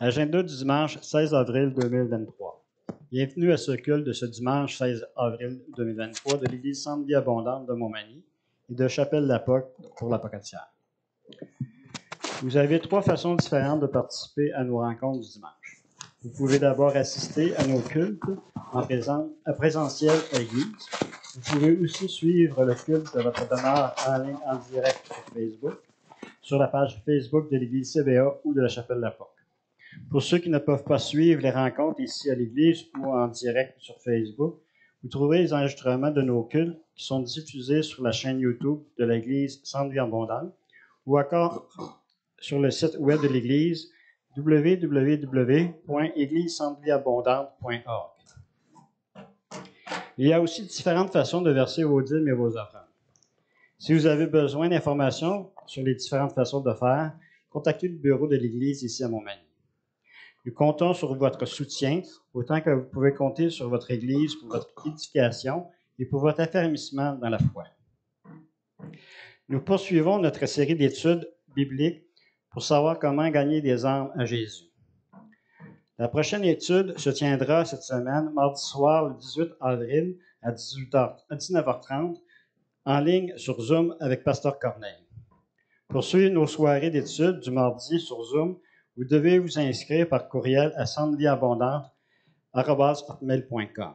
Agenda du dimanche 16 avril 2023. Bienvenue à ce culte de ce dimanche 16 avril 2023 de l'Église Centre Vie Abondante de Montmagny et de Chapelle-la-Poque pour la Pocatière. Vous avez trois façons différentes de participer à nos rencontres du dimanche. Vous pouvez d'abord assister à nos cultes en présentiel à l'Église. Vous pouvez aussi suivre le culte de votre demeure en ligne en direct sur Facebook, sur la page Facebook de l'Église CBA ou de la Chapelle-la-Poque. Pour ceux qui ne peuvent pas suivre les rencontres ici à l'Église ou en direct sur Facebook, vous trouverez les enregistrements de nos cultes qui sont diffusés sur la chaîne YouTube de l'Église Centre Vie Abondante ou encore sur le site web de l'Église www.églisecentrevieabondante.org. Il y a aussi différentes façons de verser vos dîmes et vos offrandes. Si vous avez besoin d'informations sur les différentes façons de faire, contactez le bureau de l'Église ici à Montmagny. Nous comptons sur votre soutien, autant que vous pouvez compter sur votre Église pour votre édification et pour votre affermissement dans la foi. Nous poursuivons notre série d'études bibliques pour savoir comment gagner des âmes à Jésus. La prochaine étude se tiendra cette semaine, mardi soir, le 18 avril, à 19h30, en ligne sur Zoom avec Pasteur Corneille. Pour suivre nos soirées d'études du mardi sur Zoom, vous devez vous inscrire par courriel à centrevieabondante@hotmail.com.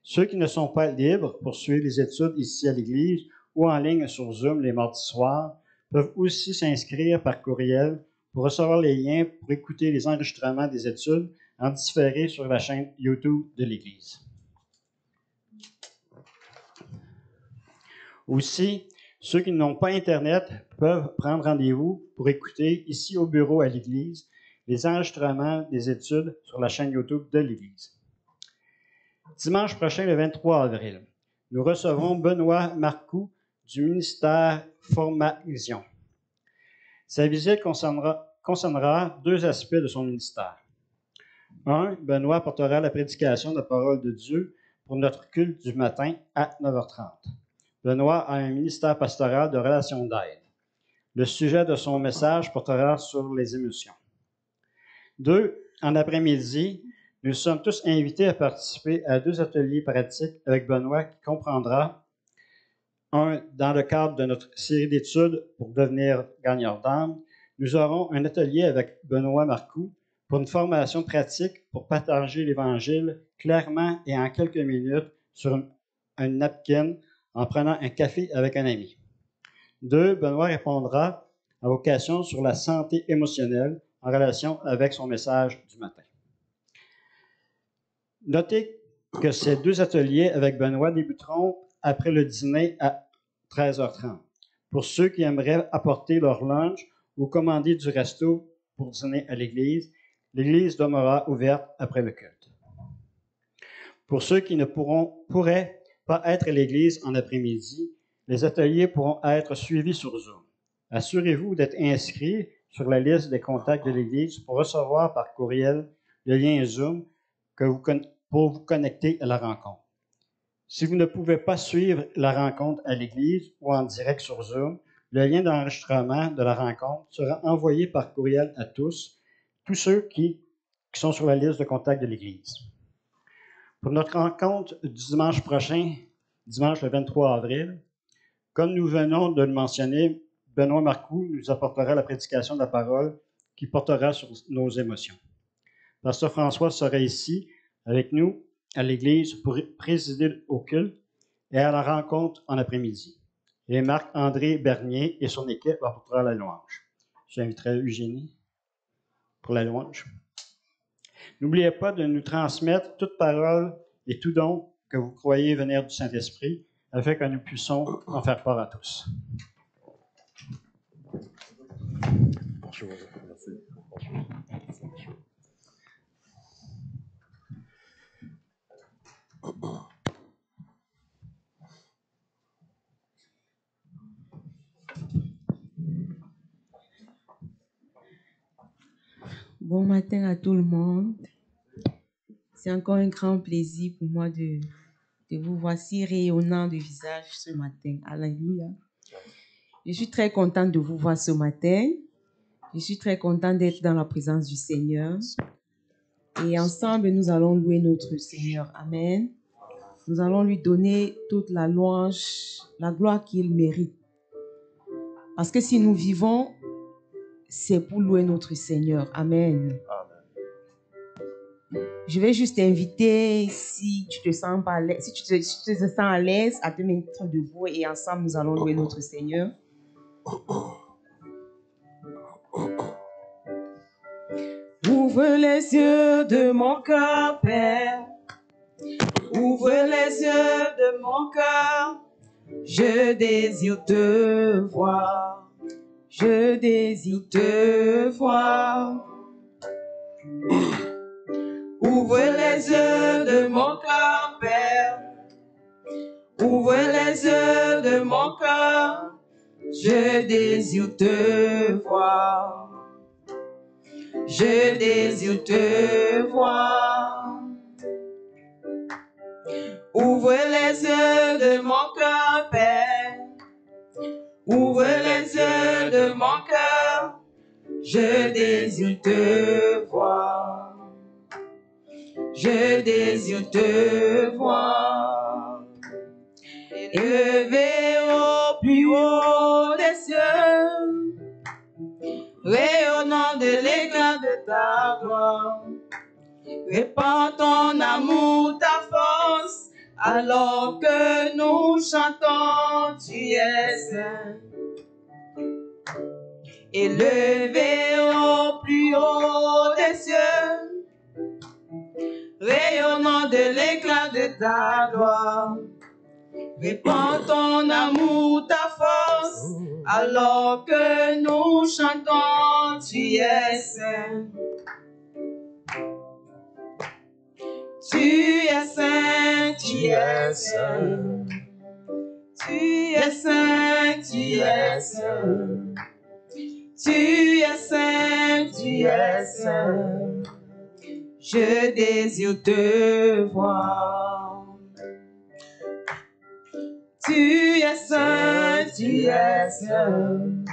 Ceux qui ne sont pas libres pour suivre les études ici à l'Église ou en ligne sur Zoom les mardis soirs peuvent aussi s'inscrire par courriel pour recevoir les liens pour écouter les enregistrements des études en différé sur la chaîne YouTube de l'Église. Aussi, ceux qui n'ont pas Internet peuvent prendre rendez-vous pour écouter ici au bureau à l'Église les enregistrements des études sur la chaîne YouTube de l'Église. Dimanche prochain, le 23 avril, nous recevons Benoît Marcoux du ministère Formation. Sa visite concernera deux aspects de son ministère. Un, Benoît portera la prédication de la parole de Dieu pour notre culte du matin à 9h30. Benoît a un ministère pastoral de relations d'aide. Le sujet de son message portera sur les émotions. Deux, en après-midi, nous sommes tous invités à participer à deux ateliers pratiques avec Benoît qui comprendra un, dans le cadre de notre série d'études pour devenir gagneur d'âme, nous aurons un atelier avec Benoît Marcoux pour une formation pratique pour partager l'Évangile clairement et en quelques minutes sur un napkin en prenant un café avec un ami. Deux, Benoît répondra à vos questions sur la santé émotionnelle en relation avec son message du matin. Notez que ces deux ateliers avec Benoît débuteront après le dîner à 13h30. Pour ceux qui aimeraient apporter leur lunch ou commander du resto pour dîner à l'église demeurera ouverte après le culte. Pour ceux qui ne pourraient pas être à l'église en après-midi, les ateliers pourront être suivis sur Zoom. Assurez-vous d'être inscrit sur la liste des contacts de l'église pour recevoir par courriel le lien Zoom pour vous connecter à la rencontre. Si vous ne pouvez pas suivre la rencontre à l'église ou en direct sur Zoom, le lien d'enregistrement de la rencontre sera envoyé par courriel à tous ceux qui sont sur la liste de contacts de l'église. Pour notre rencontre du dimanche prochain, dimanche le 23 avril, comme nous venons de le mentionner, Benoît Marcoux nous apportera la prédication de la parole qui portera sur nos émotions. Pasteur François sera ici avec nous à l'Église pour présider au culte et à la rencontre en après-midi. Et Marc-André Bernier et son équipe apportera la louange. J'inviterai Eugénie pour la louange. N'oubliez pas de nous transmettre toute parole et tout don que vous croyez venir du Saint-Esprit, afin que nous puissions en faire part à tous. Bonjour, merci. Bon matin à tout le monde. C'est encore un grand plaisir pour moi de vous voir si rayonnant de visage ce matin. Alléluia. Je suis très contente de vous voir ce matin. Je suis très contente d'être dans la présence du Seigneur. Et ensemble, nous allons louer notre Seigneur. Amen. Nous allons lui donner toute la louange, la gloire qu'il mérite. Parce que si nous vivons, c'est pour louer notre Seigneur. Amen. Je vais juste t'inviter, si tu te sens pas à l'aise, si tu te sens à l'aise, à te mettre debout et ensemble, nous allons louer notre Seigneur. Ouvre les yeux de mon cœur, Père. Ouvre les yeux de mon cœur. Je désire te voir. Je désire te voir. Ouvre les yeux de mon cœur, Père. Ouvre les yeux de mon cœur. Je désire te voir. Je désire te voir. Ouvre les yeux de mon cœur, Père. Ouvre les yeux de mon cœur. Je désire te voir. Je désire te voir. Élevé au plus haut des cieux, rayonnant de l'éclat de ta gloire. Répands ton amour, ta force, alors que nous chantons, tu es saint. Élevé au plus haut des cieux, rayonnant de l'éclat de ta gloire. Répands ton amour, ta force, alors que nous chantons, tu es saint. Tu es saint, tu es saint. Tu es saint, tu es saint. Tu es saint, tu es saint. Je désire te voir. Tu es saint, tu es saint.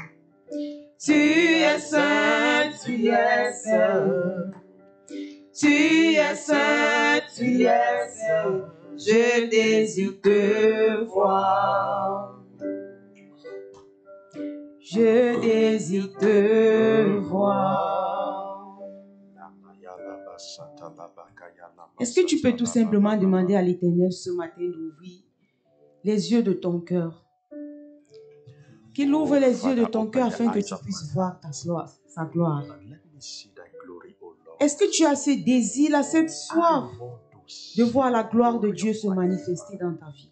Tu es saint, tu es saint. Tu es saint, tu es saint. Je désire te voir. Je désire te voir. Est-ce que tu peux tout simplement demander à l'Éternel ce matin d'ouvrir les yeux de ton cœur? Qu'il ouvre les yeux de ton cœur afin que tu puisses voir sa gloire. Est-ce que tu as ce désir, là, cette soif de voir la gloire de Dieu se manifester dans ta vie?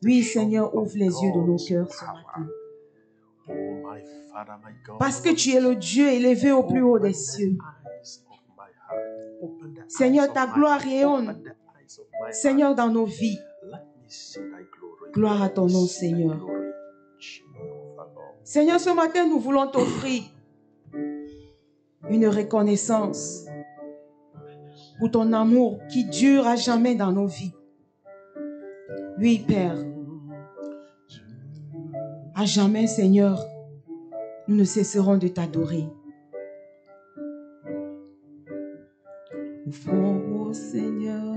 Oui, Seigneur, ouvre les yeux de nos cœurs ce matin. Parce que tu es le Dieu élevé au plus haut des cieux. Seigneur, ta gloire rayonne. Seigneur, dans nos vies. Gloire à ton nom, Seigneur. Seigneur, ce matin, nous voulons t'offrir une reconnaissance pour ton amour qui dure à jamais dans nos vies. Oui, Père. À jamais, Seigneur, nous ne cesserons de t'adorer. Offrons au Seigneur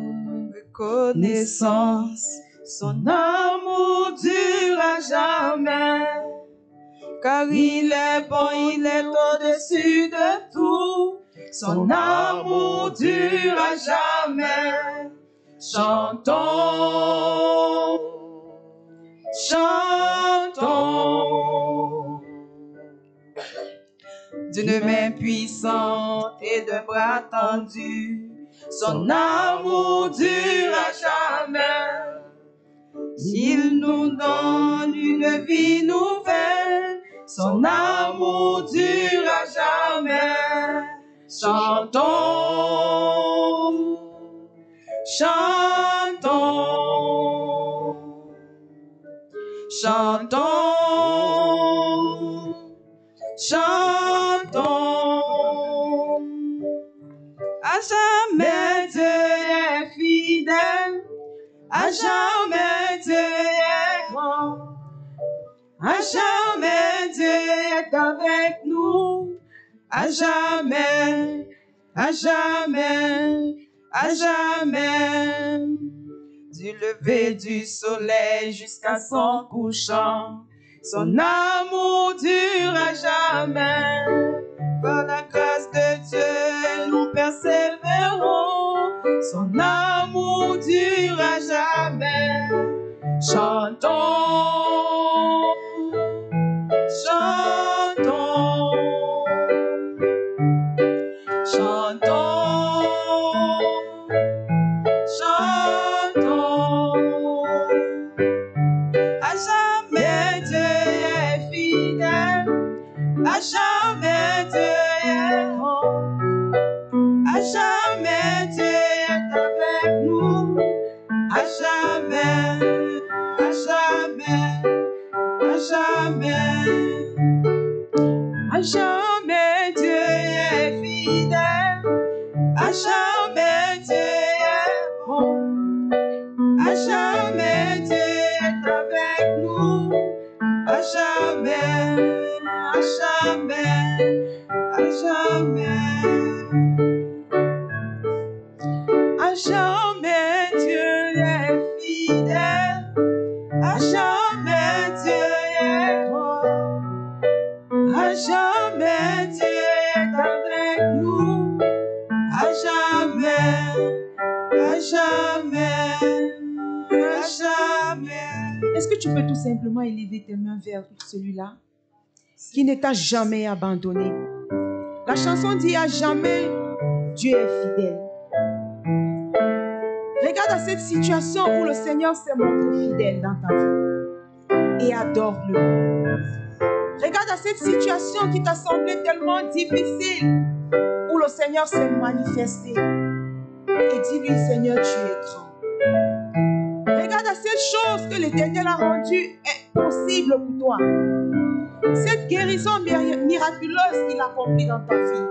reconnaissance, son amour dure à jamais. Car il est bon, il est au-dessus de tout. Son amour dure à jamais. Chantons, chantons. D'une main puissante et de bras tendus. Son amour dure à jamais. Il nous donne une vie nouvelle. Son amour dure à jamais. Chantons, chantons, chantons, chantons. À jamais Dieu est fidèle. À jamais Dieu est grand. À jamais Dieu est avec nous, à jamais, à jamais, à jamais. Du lever du soleil jusqu'à son couchant, son amour dure à jamais. Par la grâce de Dieu, nous persévérons, son amour dure à jamais. Chantons, chantons, chantons, chantons. À jamais Dieu est fidèle, à jamais Dieu est bon, à jamais Dieu est avec nous, à jamais, à jamais, à jamais. À jamais Dieu est fidèle, à jamais Dieu est bon, à jamais Dieu est avec nous, à jamais, à jamais, à jamais. À jamais Dieu est fidèle, à jamais Dieu est bon, à jamais Dieu est avec nous, à jamais, à jamais, à jamais. Est-ce que tu peux tout simplement élever tes mains vers celui-là qui ne t'a jamais abandonné? La chanson dit à jamais Dieu est fidèle. Regarde à cette situation où le Seigneur s'est montré fidèle dans ta vie et adore-le. Regarde à cette situation qui t'a semblé tellement difficile où le Seigneur s'est manifesté et dis-lui, Seigneur, tu es grand. Regarde à cette chose que l'Éternel a rendue possible pour toi. Cette guérison miraculeuse qu'il a accomplie dans ta vie.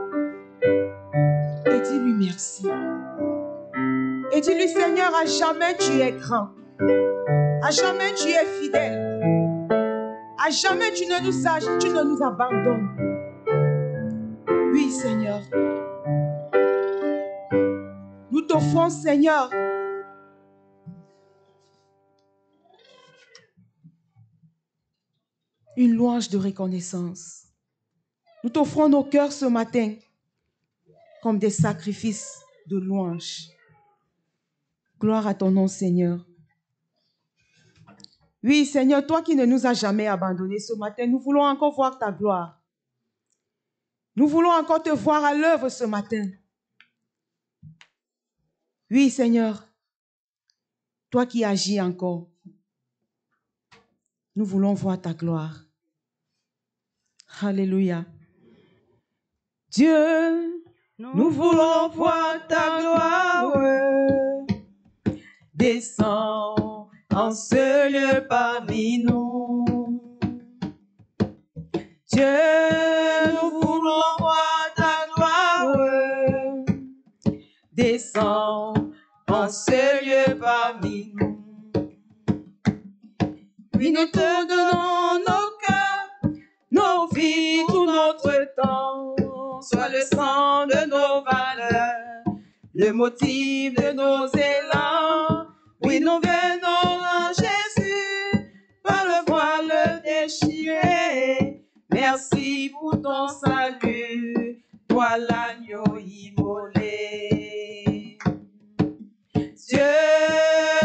Et dis-lui merci. Et dis-lui, Seigneur, à jamais tu es grand. À jamais tu es fidèle. À jamais tu ne nous abandonnes. Oui, Seigneur. Nous t'offrons, Seigneur, une louange de reconnaissance. Nous t'offrons nos cœurs ce matin comme des sacrifices de louange. Gloire à ton nom, Seigneur. Oui, Seigneur, toi qui ne nous as jamais abandonnés ce matin, nous voulons encore voir ta gloire. Nous voulons encore te voir à l'œuvre ce matin. Oui, Seigneur, toi qui agis encore, nous voulons voir ta gloire. Alléluia. Dieu, nous voulons voir ta gloire. Descends en ce lieu parmi nous. Dieu, nous voulons voir ta gloire. Descends en ce lieu parmi nous. Oui, nous te donnons nos cœurs, nos vies, tout notre temps. Sois le sang de nos valeurs, le motif de nos élans. Oui, nous venons en Jésus, par le voile déchiré. Merci pour ton salut, toi l'agneau immolé. Dieu,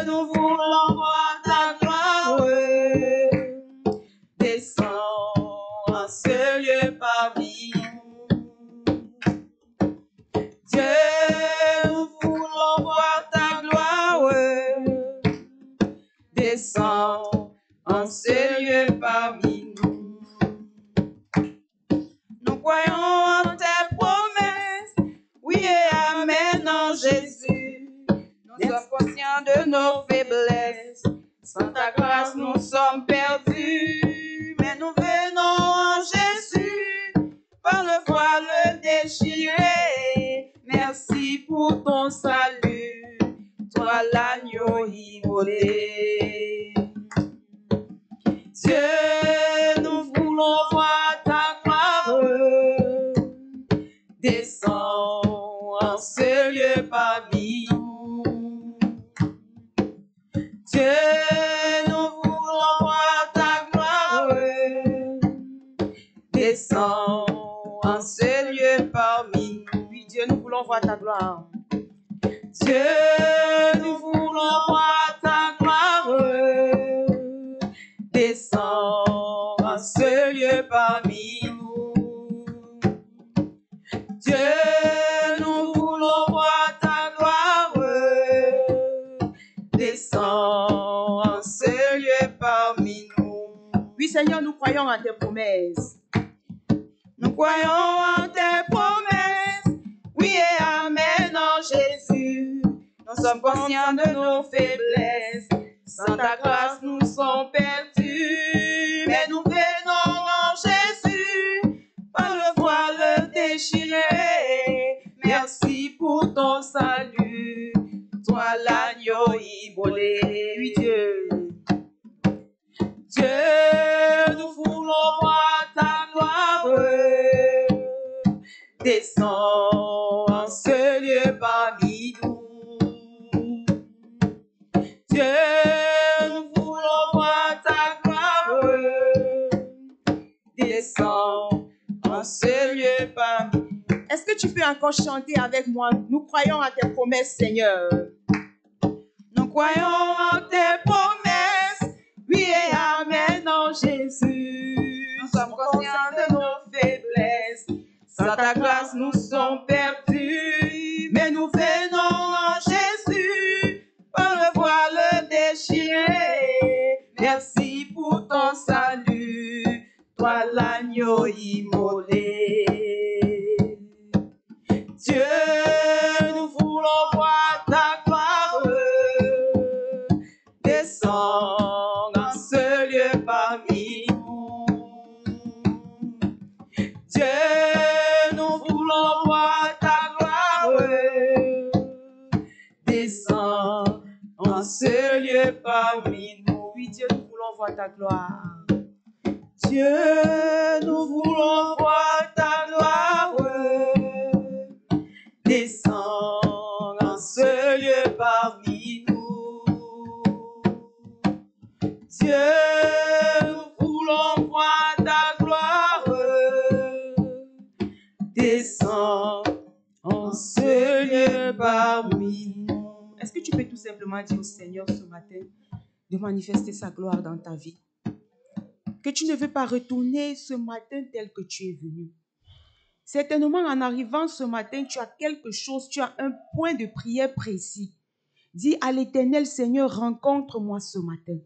nous voulons voir ta gloire. Descends en ce lieu parmi nous. Dieu, nous voulons voir ta gloire. Descends en ce lieu parmi nous. Nous croyons en tes promesses, oui et amen en Jésus. Nous sommes conscients de nos faiblesses, sans ta grâce nous sommes perdus. Mais nous venons en Jésus, par le voile déchiré. Merci pour ton salut, toi l'agneau immolé. Dieu, nous voulons voir descends en ce lieu parmi nous. Oui, Dieu, nous voulons voir ta gloire. Dieu, nous voulons voir ta gloire. Descends en ce lieu parmi nous. Dieu, nous voulons voir ta gloire. Descends en ce lieu parmi nous. Oui, Seigneur, nous croyons en tes promesses. Nous croyons en tes promesses. Oui et amen en Jésus. Nous sommes conscients de nos faiblesses. Sans ta grâce, nous sommes perdus. Mais nous venons en Jésus par le voile déchiré. Merci pour ton salut. Toi l'agneau immolé. Oui, Dieu. Dieu, nous voulons voir ta gloire. Descends en ce lieu parmi nous. Dieu, nous voulons voir ta gloire. Descends en ce lieu parmi nous. Est-ce que tu peux encore chanter avec moi? Nous croyons à tes promesses, Seigneur. Nous croyons en tes promesses. Oui et amen en Jésus. Nous sommes conscients de nos faiblesses. Sans ta grâce, nous sommes perdus. Mais nous venons en Jésus par le voile déchiré. Merci pour ton salut, toi l'agneau immolé. Dieu, nous voulons voir ta gloire. Descends en ce lieu parmi nous. Dieu, nous voulons voir ta gloire. Descends en ce lieu parmi nous. Oui, Dieu, nous voulons voir ta gloire. Dieu, nous voulons voir ta gloire. Descends en ce lieu parmi nous. Dieu, nous voulons voir ta gloire. Descends en ce lieu parmi nous. Est-ce que tu peux tout simplement dire au Seigneur ce matin de manifester sa gloire dans ta vie? Que tu ne veux pas retourner ce matin tel que tu es venu. Certainement, en arrivant ce matin, tu as quelque chose, tu as un point de prière précis. Dis à l'Éternel, Seigneur, rencontre-moi ce matin.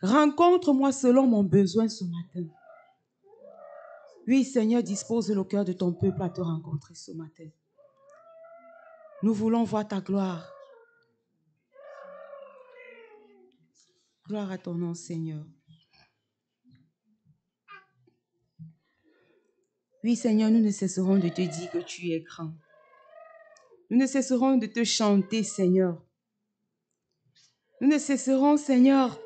Rencontre-moi selon mon besoin ce matin. Oui, Seigneur, dispose le cœur de ton peuple à te rencontrer ce matin. Nous voulons voir ta gloire. Gloire à ton nom, Seigneur. Oui, Seigneur, nous ne cesserons de te dire que tu es grand. Nous ne cesserons de te chanter, Seigneur. Nous ne cesserons, Seigneur,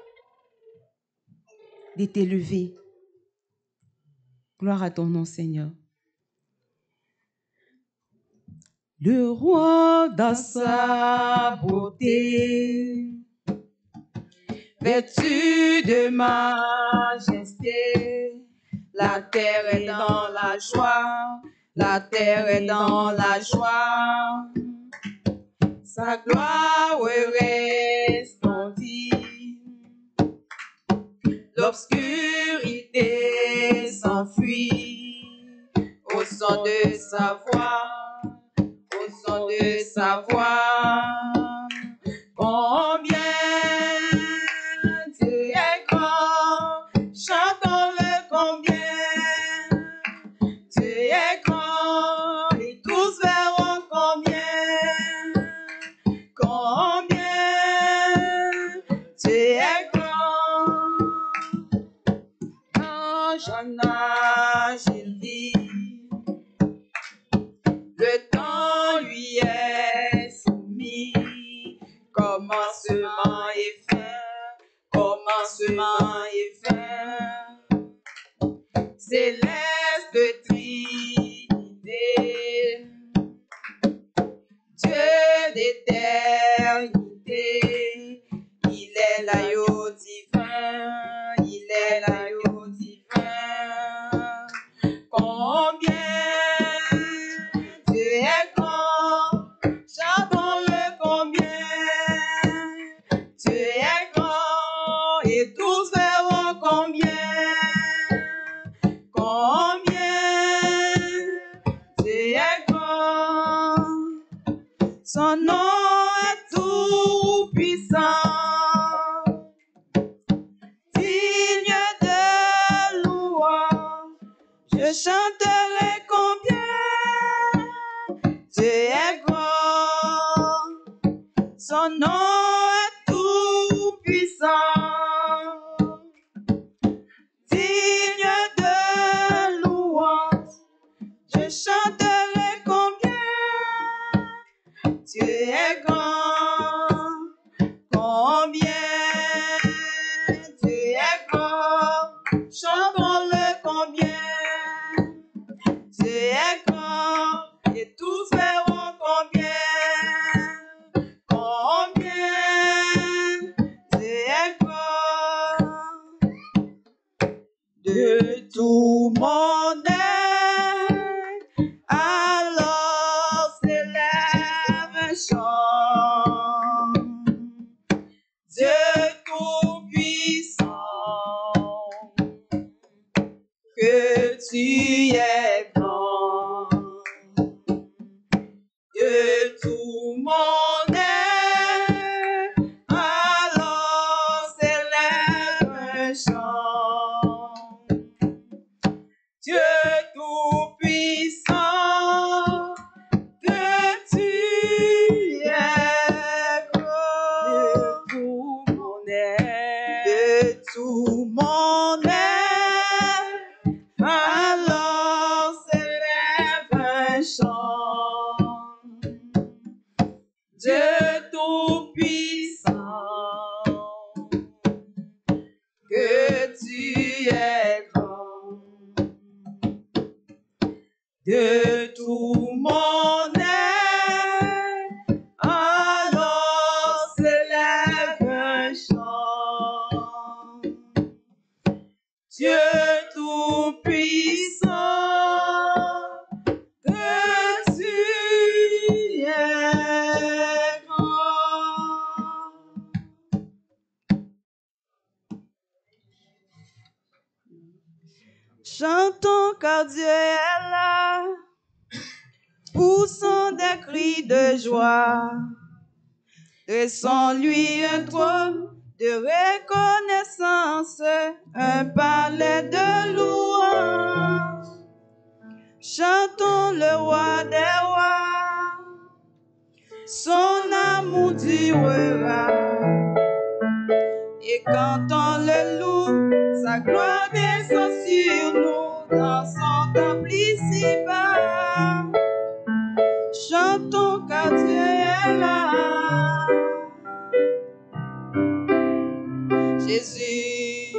de t'élever. Gloire à ton nom, Seigneur. Le roi dans sa beauté, vêtu de majesté, la terre est dans la joie, la terre est dans la joie. Sa gloire resplendit, l'obscurité s'enfuit au son de sa voix, au son de sa voix. Combien tu es grand, chantons-le combien tu es grand, et tous verront combien tu es grand. Dans Jean âge, il dit, le temps lui est soumis, commencement et fin, commencement et fin. Céleste Trinité, Dieu d'éternité, il est l'agneau divin, il est l'agneau divin. Son nom est tout puissant, digne de louange. Je chanterai combien tu es grand. Son nom est tout puissant, digne de louange. Je chanterai combien tu es grand, combien tu es grand. Chantons-le combien tu es grand, et tous verront combien tu es grand. De tout mon être, alors s'élève un chant. Dieu tout-puissant, que tu es grand. De tout mon être, alors s'élève un chant. Dieu tout-puissant, que tu es grand. De tout mon être, alors s'élève un chant. Dieu tout-puissant, que tu es grand. De tout mon être, alors s'élève un chant. Dieu tout-puissant, que tu es grand. Chantons car Dieu est là, poussons des cris de joie. Dressons-lui un trône de reconnaissance, un palais de louange. Chantons le roi des rois, son amour durera. Et quand on le loue, sa gloire descend sur nous dans son temple ici-bas. Chantons car Dieu est là. Jésus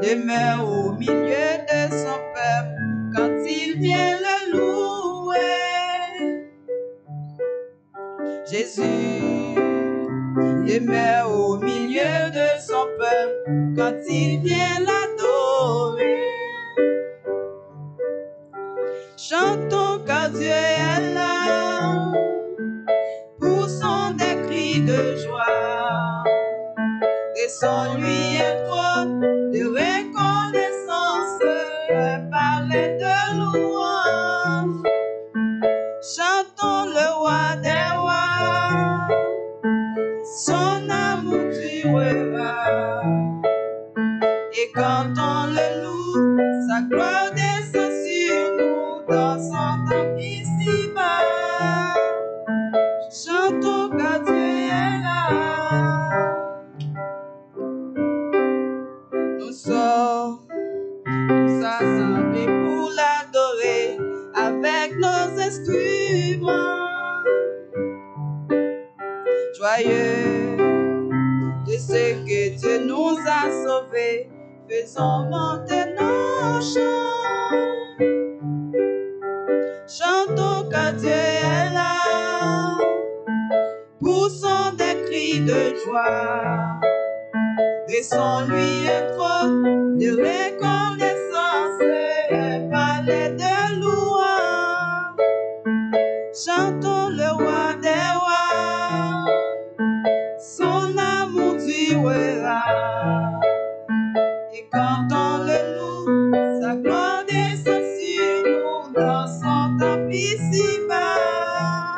demeure au milieu de son peuple quand il vient le louer. Jésus demeure au milieu de son peuple quand il vient l'adorer. Chantons car Dieu est là, poussons des cris de joie. Laissons-lui un trône de reconnaissance, un palais de louange. Chantons le roi des rois, son amour durera. Et quand on le loue, sa gloire descend sur nous dans son temple ici-bas. Chantons car Dieu est là. Nous sommes tous assemblés pour l'adorer avec nos instruments. Joyeux de ce que Dieu nous a sauvés, faisons monter nos chants. Chantons car Dieu est là, poussons des cris de joie. Laissons-lui un trône de reconnaissance, un palais de louange. Chantons le roi des rois, son amour durera. Et quand on le loue, sa gloire descend sur nous dans son temple ici-bas.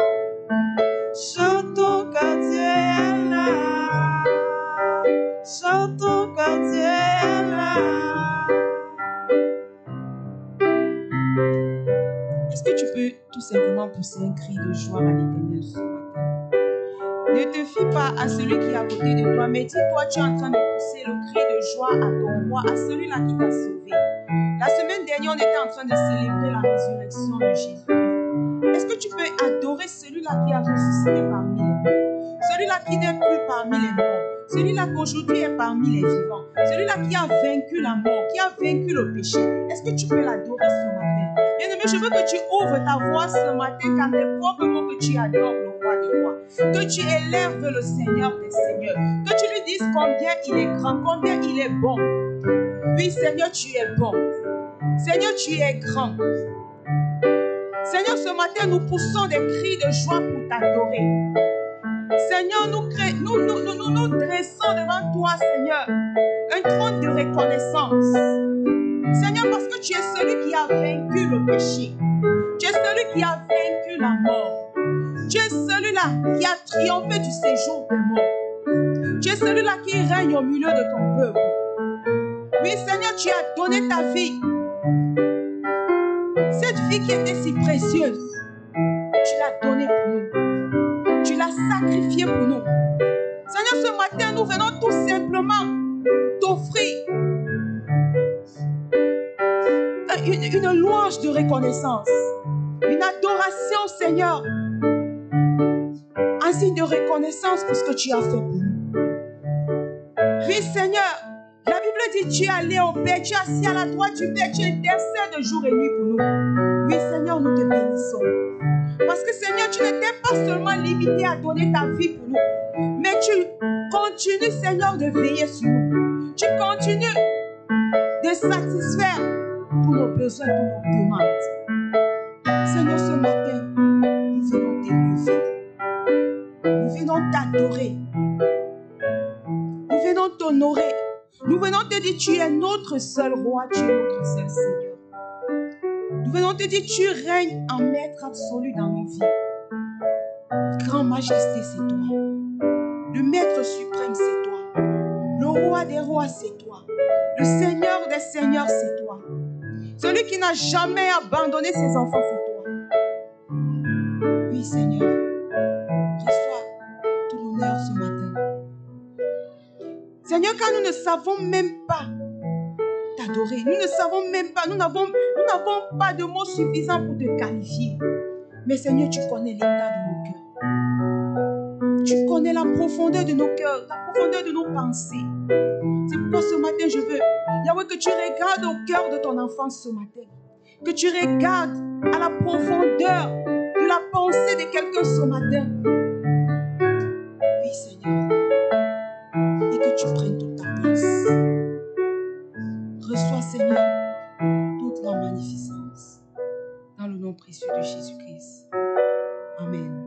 Est-ce que tu peux tout simplement pousser un cri de joie à l'Éternel ce matin? Ne te fie pas à celui qui est à côté de toi, mais dis-toi, tu es en train de pousser le cri de joie à ton roi, à celui-là qui t'a sauvé. La semaine dernière, on était en train de célébrer la résurrection de Jésus. Est-ce que tu peux adorer celui-là qui a ressuscité parmi les morts, celui-là qui n'est plus parmi les morts, celui-là qu'aujourd'hui est parmi les vivants, celui-là qui a vaincu la mort, qui a vaincu le péché? Est-ce que tu peux l'adorer ce matin? Bien-aimé, je veux que tu ouvres ta voix ce matin, car tes propres mots, que tu adores le roi des rois, que tu élèves le Seigneur des seigneurs, que tu lui dises combien il est grand, combien il est bon. Oui, Seigneur, tu es bon. Seigneur, tu es grand. Seigneur, ce matin, nous poussons des cris de joie pour t'adorer. Seigneur, nous dressons devant toi, Seigneur, un trône de reconnaissance. Seigneur, parce que tu es celui qui a vaincu le péché. Tu es celui qui a vaincu la mort. Tu es celui-là qui a triomphé du séjour des morts. Tu es celui-là qui règne au milieu de ton peuple. Oui, Seigneur, tu as donné ta vie. Cette vie qui était si précieuse, tu l'as donnée pour nous. Tu l'as sacrifiée pour nous. Seigneur, ce matin, nous venons tout simplement t'offrir une louange de reconnaissance, une adoration, Seigneur, un signe de reconnaissance pour ce que tu as fait pour nous. Oui, Seigneur, la Bible dit tu es allé au Père, tu es assis à la droite du Père, tu intercèdes jour et nuit pour nous. Oui, Seigneur, nous te bénissons. Parce que, Seigneur, tu n'étais pas seulement limité à donner ta vie pour nous, mais tu continues, Seigneur, de veiller sur nous. Tu continues de satisfaire tous nos besoins, tous nos demandes. Seigneur, ce matin, nous venons t'élever. Nous venons t'adorer. Nous venons t'honorer. Nous venons te dire, tu es notre seul roi, tu es notre seul Seigneur. Nous venons te dire, tu règnes en maître absolu dans nos vies. Grand majesté, c'est toi. Le maître suprême, c'est toi. Le roi des rois, c'est toi. Le Seigneur des seigneurs, c'est toi. Celui qui n'a jamais abandonné ses enfants, c'est toi. Oui, Seigneur, reçois tout l'honneur ce matin. Seigneur, car nous ne savons même pas t'adorer. Nous ne savons même pas, nous n'avons pas de mots suffisants pour te qualifier. Mais Seigneur, tu connais l'état de nos cœurs. Tu connais la profondeur de nos cœurs, la profondeur de nos pensées. C'est pourquoi ce matin, je veux, Yahweh, que tu regardes au cœur de ton enfant ce matin. Que tu regardes à la profondeur de la pensée de quelqu'un ce matin. Oui, Seigneur. Et que tu prennes toute ta place. Reçois, Seigneur, toute la magnificence. Dans le nom précieux de Jésus-Christ. Amen.